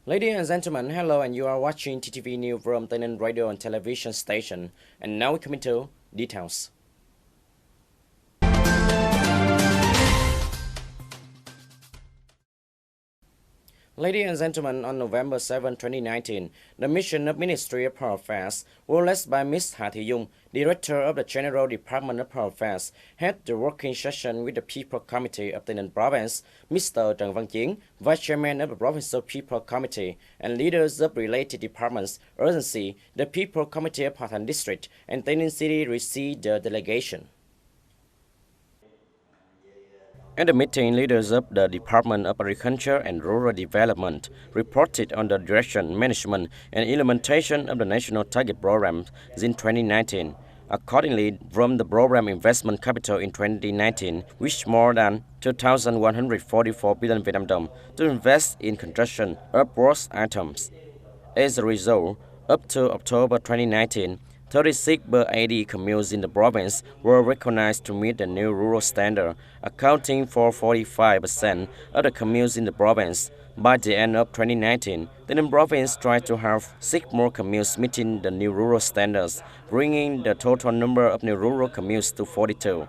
Ladies and gentlemen, hello, and you are watching TTV News from Tây Ninh radio and television station. And now we come into details. Ladies and gentlemen, on November 7, 2019, the mission of Ministry of Home Affairs was led by Ms. Hà Thị Dung, Director of the General Department of Home Affairs, had the working session with the People Committee of Tây Ninh Province, Mr. Trần Văn Chiến, Vice Chairman of the Provincial People Committee, and leaders of related departments, agency, the People Committee of Thành District, and Tây Ninh City received the delegation. At the meeting, leaders of the Department of Agriculture and Rural Development reported on the direction, management, and implementation of the National Target Program in 2019. Accordingly, from the program investment capital in 2019 reached more than 2,144 billion Vietnam dong to invest in construction of works items. As a result, up to October 2019, 36 per 80 communes in the province were recognized to meet the new rural standard, accounting for 45% of the communes in the province. By the end of 2019, the Ninh province tried to have 6 more communes meeting the new rural standards, bringing the total number of new rural communes to 42,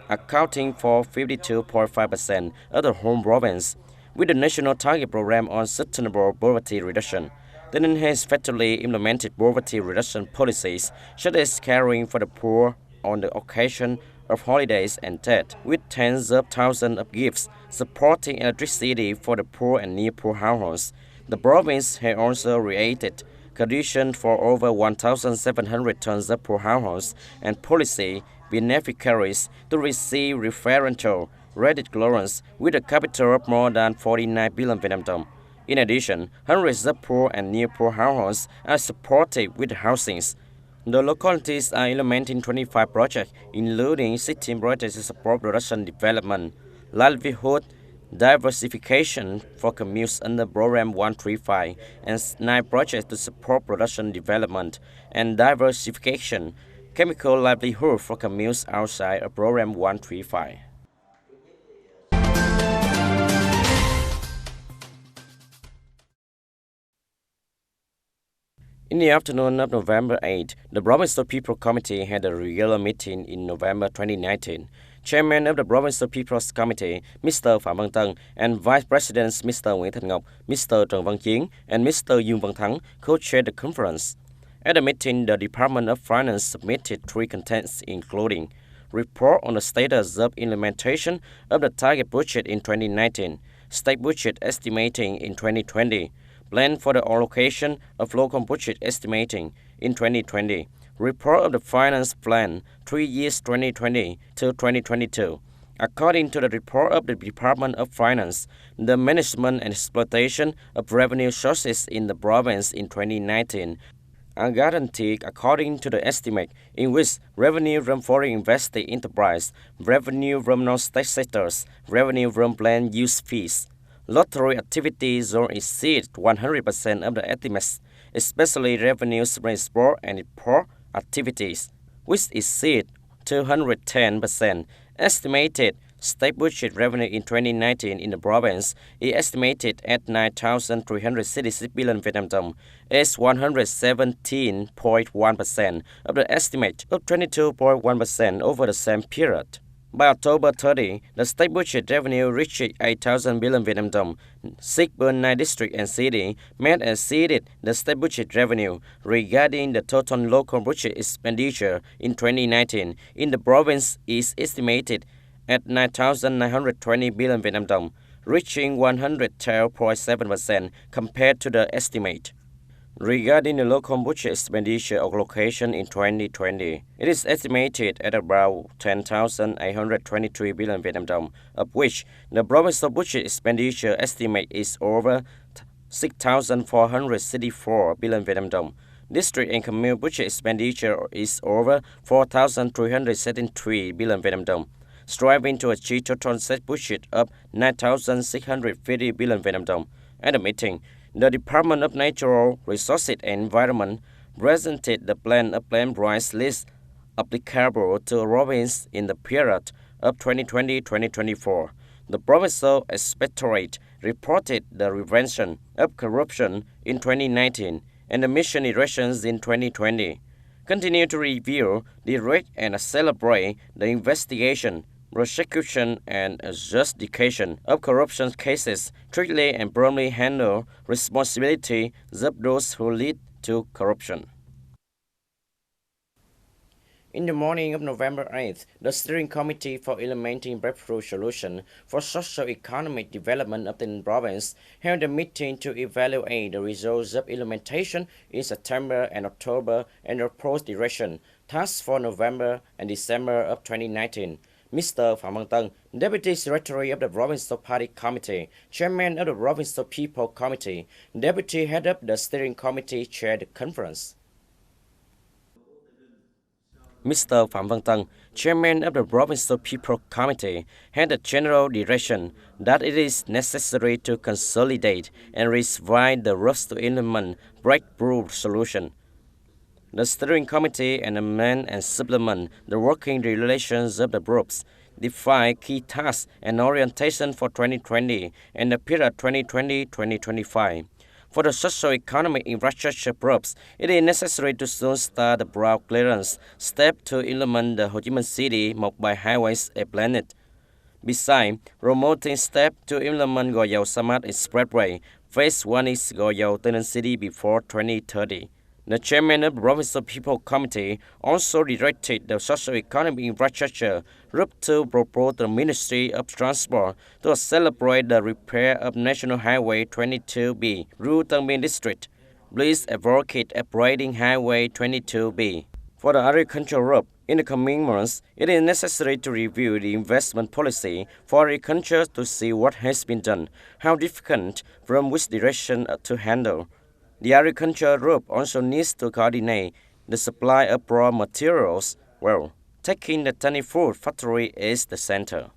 accounting for 52.5% of the whole province. With the National Target Program on Sustainable Poverty Reduction, Tây Ninh has effectively implemented poverty reduction policies, such as caring for the poor on the occasion of holidays and Tet, with tens of thousands of gifts, supporting electricity for the poor and near-poor households. The province has also created conditions for over 1,700 tons of poor households and policy beneficiaries to receive referential credit loans with a capital of more than 49 billion Vietnam dong. In addition, hundreds of poor and near-poor households are supported with housings. The localities are implementing 25 projects, including 16 projects to support production development, livelihood, diversification for communes under Program 135, and 9 projects to support production development and diversification, chemical livelihood for communes outside of Program 135. In the afternoon of November 8, the Provincial People Committee had a regular meeting in November 2019. Chairman of the Provincial People's Committee, Mr. Phạm Văn Tân, and Vice Presidents Mr. Nguyễn Thành Ngọc, Mr. Trần Văn Chiến, and Mr. Dương Văn Thắng co-chaired the conference. At the meeting, the Department of Finance submitted 3 contents, including report on the status of implementation of the target budget in 2019, state budget estimating in 2020, plan for the allocation of local budget estimating in 2020, report of the finance plan 3 years 2020 to 2022. According to the report of the Department of Finance, the management and exploitation of revenue sources in the province in 2019 are guaranteed according to the estimate, in which revenue from foreign invested enterprise, revenue from non-state sectors, revenue from land use fees, lottery activities don't exceed 100% of the estimates, especially revenues from export and import activities, which exceed 210%. Estimated state budget revenue in 2019 in the province is estimated at 9,366 billion Vietnam dong, as 117.1% of the estimate of 22.1% over the same period. By October 30, the state budget revenue reached 8,000 billion Vietnam dong. 6 per 9 district and city met and exceeded the state budget revenue. Regarding the total local budget expenditure in 2019, in the province is estimated at 9,920 billion Vietnam dong, reaching 112.7% compared to the estimate. Regarding the local budget expenditure allocation in 2020, it is estimated at about 10,823 billion Vietnam dong, of which the provincial budget expenditure estimate is over 6,464 billion Vietnam dong. District and commune budget expenditure is over 4,373 billion Vietnam dong, striving to achieve total state budget of 9,650 billion Vietnam dong. At the meeting, the Department of Natural Resources and Environment presented the plan of land price list applicable to province in the period of 2020-2024. The Provincial Inspectorate reported the prevention of corruption in 2019 and the mission elections in 2020. Continue to review, direct, and celebrate the investigation, prosecution, and adjudication of corruption cases, strictly and promptly handle responsibility of those who lead to corruption. In the morning of November 8th, the Steering Committee for Implementing Breakthrough Solutions for Socio-Economic Development of the province held a meeting to evaluate the results of implementation in September and October and propose direction, tasks for November and December of 2019. Mr. Phạm Văn Tân, Deputy Secretary of the Provincial Party Committee, Chairman of the Provincial People Committee, Deputy Head of the Steering Committee, chaired the conference. Mr. Phạm Văn Tân, Chairman of the Provincial People Committee, had a general direction that it is necessary to consolidate and refine the rules to implement breakthrough solutions. The Steering Committee amend and supplement the working relations of the groups, define key tasks and orientation for 2020 and the period 2020-2025. For the socio-economic infrastructure groups, it is necessary to soon start the broad clearance step to implement the Ho Chi Minh City Mộc-Bài Highways Planet. Besides, promoting steps to implement Gò Dầu Samad Expressway, Phase 1 is Gò Dầu Tây Ninh City before 2030. The chairman of the Provincial People Committee also directed the socio-economic infrastructure group to propose the Ministry of Transport to celebrate the repair of National Highway 22B, Ru Tân Biên District. Please advocate upgrading Highway 22B. For the agricultural group, in the coming months, it is necessary to review the investment policy for agriculture to see what has been done, how difficult, from which direction to handle. The agriculture group also needs to coordinate the supply of raw materials well, taking the Tani food factory as the center.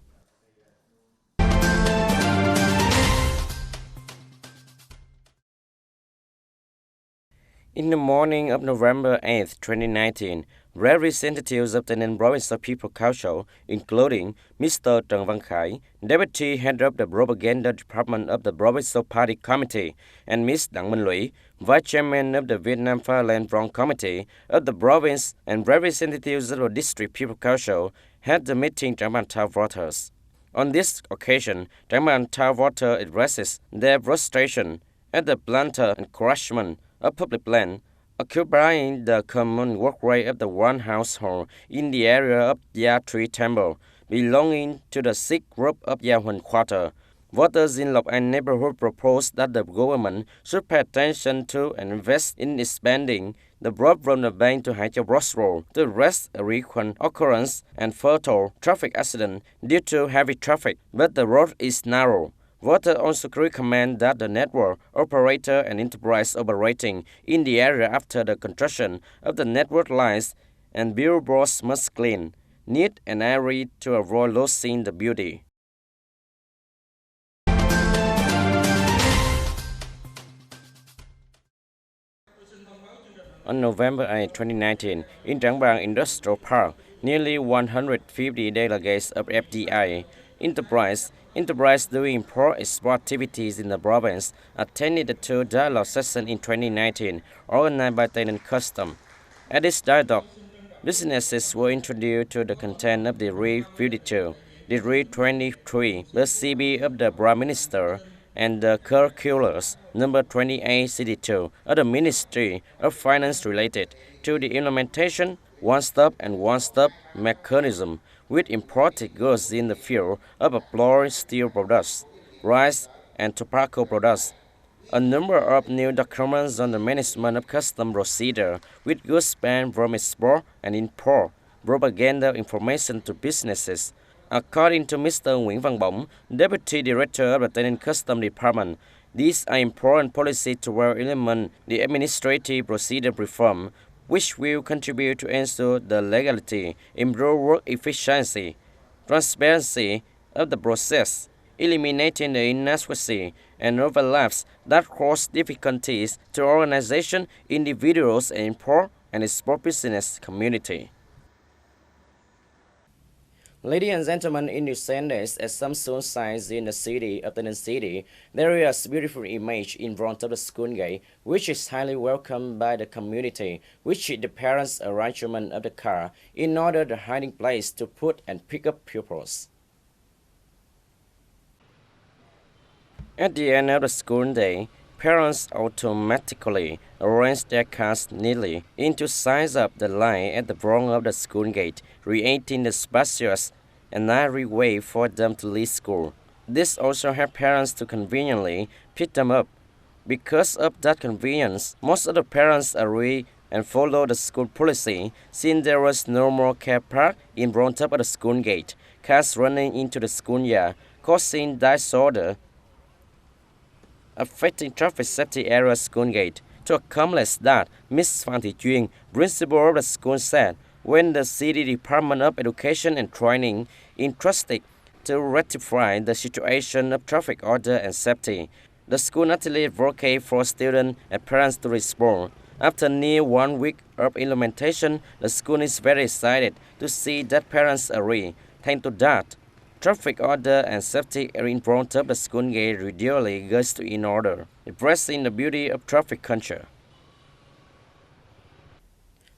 In the morning of November 8, 2019, representatives of the Ninh Provincial People Council, including Mr. Trần Văn Khải, Deputy Head of the Propaganda Department of the Provincial Party Committee, and Ms. Đăng Minh Lũy, Vice Chairman of the Vietnam Fatherland Front Committee of the province, and representatives of the District People Council, had the meeting Trảng Bàng Town voters. On this occasion, Trảng Bàng Town voters addresses their frustration at the blatant encroachment of public land, occupying the common walkway of the one household in the area of Gia Tree Temple, belonging to the Sikh group of Gia Huỳnh Quarter. Voters in Lộc An neighborhood proposed that the government should pay attention to and invest in expanding the road from the bank to Hai Châu Cross Road to arrest a frequent occurrence and fatal traffic accident due to heavy traffic, but the road is narrow. Voters also recommend that the network operator and enterprise operating in the area after the construction of the network lines and billboards must clean, neat and airy to avoid losing the beauty. On November 8, 2019, in Trảng Bàng Industrial Park, nearly 150 delegates of FDI Enterprise doing import-export activities in the province attended the two dialogue sessions in 2019 organized by Tây Ninh Custom. At this dialogue, businesses were introduced to the content of Decree 52, Decree 23, the CB of the Prime Minister, and the circulars number 28/62 of the Ministry of Finance related to the implementation one-stop and one-stop mechanism with imported goods in the field of applied steel products, rice, and tobacco products. A number of new documents on the management of custom procedure with goods banned from export and import, propaganda information to businesses. According to Mr. Nguyễn Văn Bổng, Deputy Director of the Tây Ninh Custom Department, these are important policies toward implement the administrative procedure reform, which will contribute to ensure the legality, improve work efficiency, transparency of the process, eliminating the inadequacy and overlaps that cause difficulties to organization, individuals, and import and export business community. Ladies and gentlemen, in recent days, at some school sites in the city of Tây Ninh City, there is a beautiful image in front of the school gate, which is highly welcomed by the community, which is the parents' arrangement of the car in order the hiding place to put and pick up pupils. At the end of the school day, parents automatically arrange their cars neatly into size of the line at the front of the school gate, creating the spacious and narrow way for them to leave school. This also helps parents to conveniently pick them up. Because of that convenience, most of the parents agree and follow the school policy, since there was no more car park in front of the school gate, cars running into the schoolyard, causing disorder, affecting traffic safety area school gate. To accomplish that, Ms. Phan Thị Truyền, principal of the school, said when the City Department of Education and Training entrusted to rectify the situation of traffic order and safety, the school naturally advocated for students and parents to respond. After near 1 week of implementation, the school is very excited to see that parents agree. Thanks to that, traffic order and safety in front of the school gate regularly goes in order, expressing the beauty of traffic culture.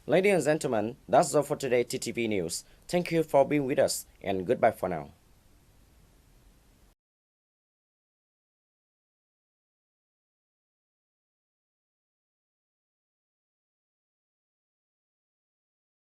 Ladies and gentlemen, that's all for today TTV News. Thank you for being with us and goodbye for now.